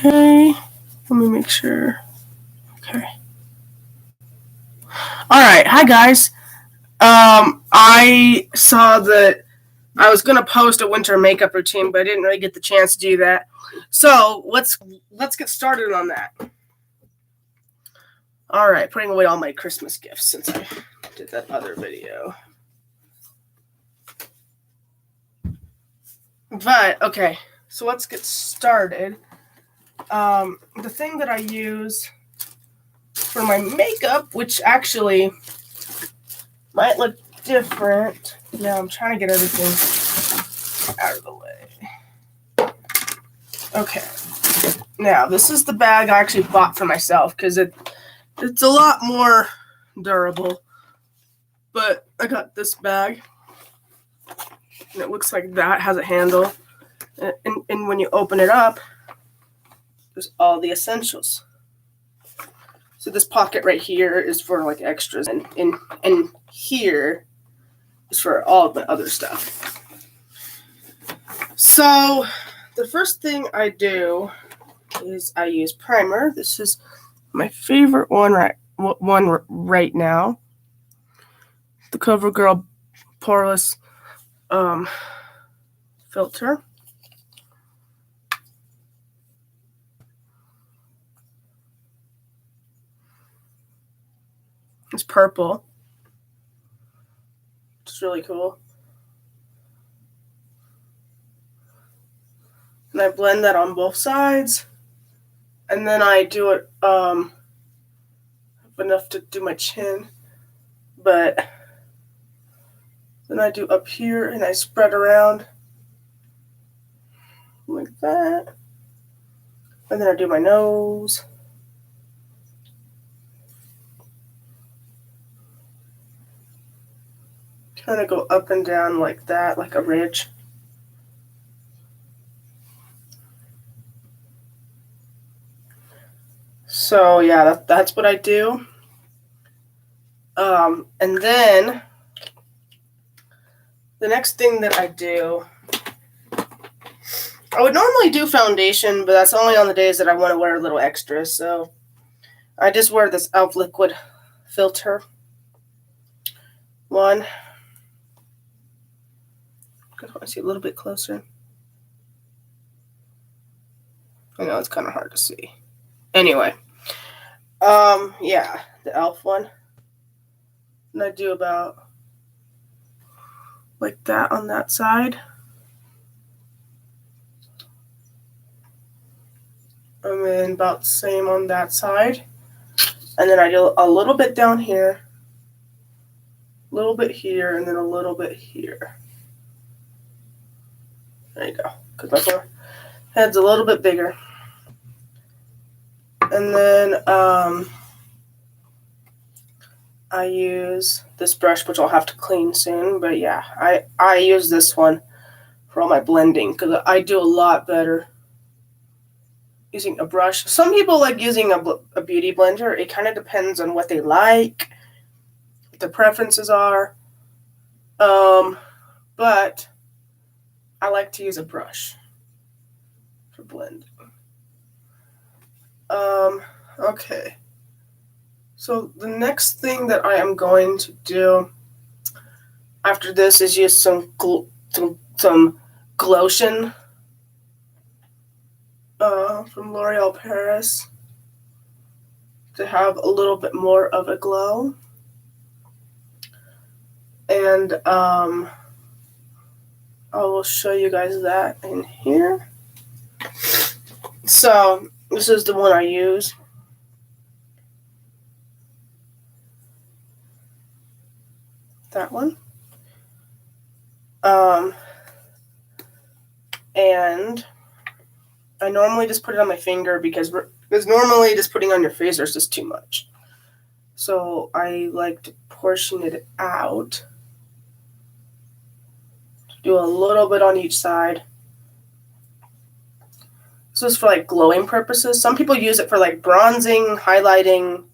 Okay, let me make sure. Okay. All right, hi guys. I saw that I was gonna post a winter makeup routine, but I didn't really get the chance to do that. So let's get started on that. All right, putting away all my Christmas gifts since I did that other video. But okay, so let's get started. The thing that I use for my makeup, which actually might look different. Yeah, I'm trying to get everything out of the way. Okay. Now, this is the bag I actually bought for myself because it's a lot more durable. But I got this bag, and it looks like that, has a handle. And when you open it up, there's all the essentials. So this pocket right here is for like extras, and here is for all the other stuff. So the first thing I do is I use primer. This is my favorite one right now. The CoverGirl Poreless filter. It's purple. It's really cool. And I blend that on both sides. And then I do it enough to do my chin. But then I do up here and I spread around like that. And then I do my nose. Kind of go up and down like that, like a ridge. So yeah, that's what I do. And then the next thing that I do, I would normally do foundation, but that's only on the days that I want to wear a little extra. So I just wear this e.l.f. liquid filter one. I want to see a little bit closer. I know it's kind of hard to see. Anyway, yeah, the e.l.f. one. And I do about like that on that side. And then about the same on that side. And then I do a little bit down here, a little bit here, and then a little bit here. There you go. Because my forehead's a little bit bigger. And then I use this brush, which I'll have to clean soon. But yeah, I use this one for all my blending because I do a lot better using a brush. Some people like using a beauty blender. It kind of depends on what they like, what their preferences are. But I like to use a brush for blending. Okay. So the next thing that I am going to do after this is use some Glotion from L'Oreal Paris to have a little bit more of a glow. And I will show you guys that in here. So this is the one I use. That one. And I normally just put it on my finger because normally just putting on your face is just too much. So I like to portion it out. Do a little bit on each side. This is for like glowing purposes. Some people use it for like bronzing, highlighting,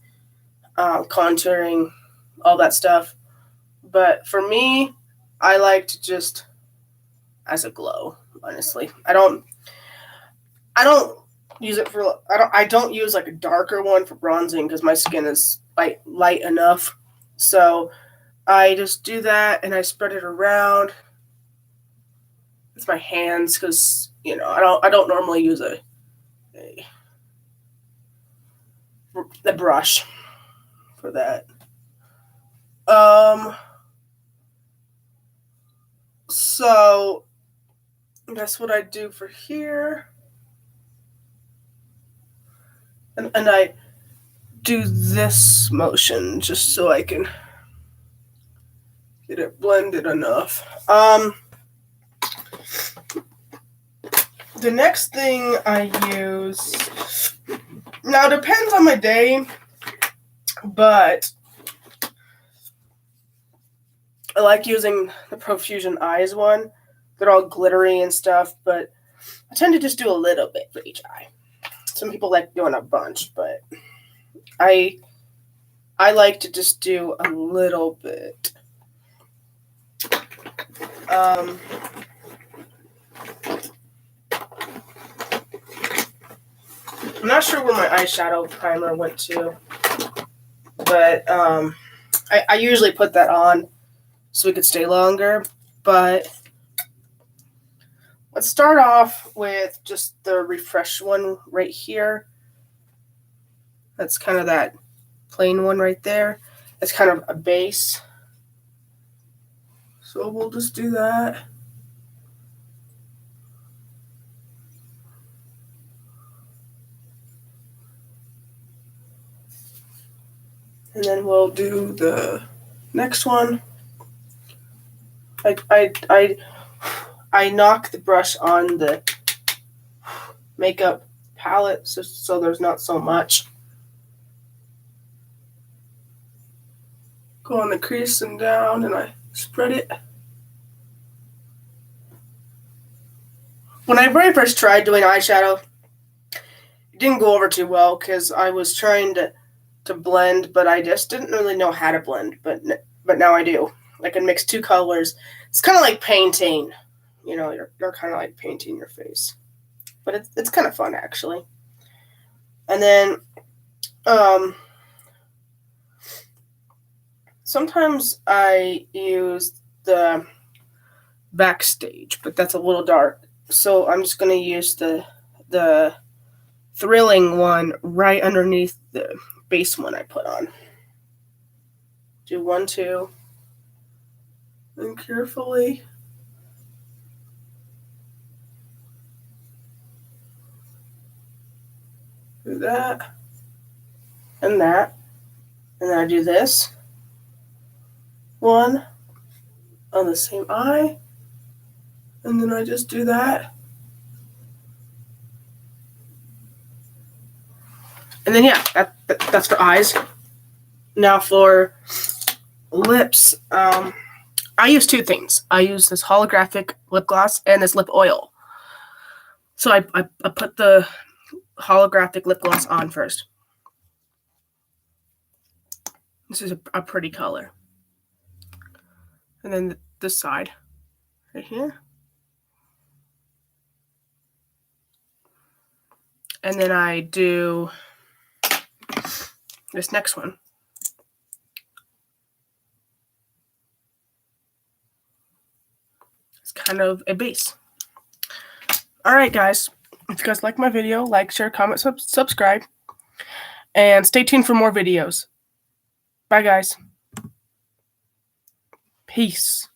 contouring, all that stuff. But for me, I like to just as a glow, honestly. I don't use it for, I don't use like a darker one for bronzing because my skin is light enough. So I just do that and I spread it around with my hands because, you know, I don't normally use a brush for that. So that's what I do for here. And I do this motion just so I can get it blended enough. The next thing I use, now it depends on my day, but I like using the Profusion Eyes one. They're all glittery and stuff, but I tend to just do a little bit for each eye. Some people like doing a bunch, but I like to just do a little bit. I'm not sure where my eyeshadow primer went to, but I usually put that on so we could stay longer. But let's start off with just the refresh one right here. That's kind of that plain one right there. It's kind of a base. So we'll just do that. And then we'll do the next one. I knock the brush on the makeup palette so there's not so much. Go on the crease and down, and I spread it. When I very first tried doing eyeshadow, it didn't go over too well because I was trying to blend, but I just didn't really know how to blend. But now I do. I can mix two colors. It's kind of like painting. You know, you're kind of like painting your face. But it's kind of fun, actually. And then sometimes I use the Backstage, but that's a little dark. So I'm just going to use the Thrilling one right underneath the base one I put on. Do 1, 2, and carefully do that and that. And then I do this one on the same eye. And then I just do that. And then, yeah, that's for eyes. Now for lips, I use two things. I use this holographic lip gloss and this lip oil. So I put the holographic lip gloss on first. This is a pretty color. And then this side, right here. And then I do this next one. It's kind of a base. All right, guys. If you guys like my video, like, share, comment, subscribe. And stay tuned for more videos. Bye, guys. Peace.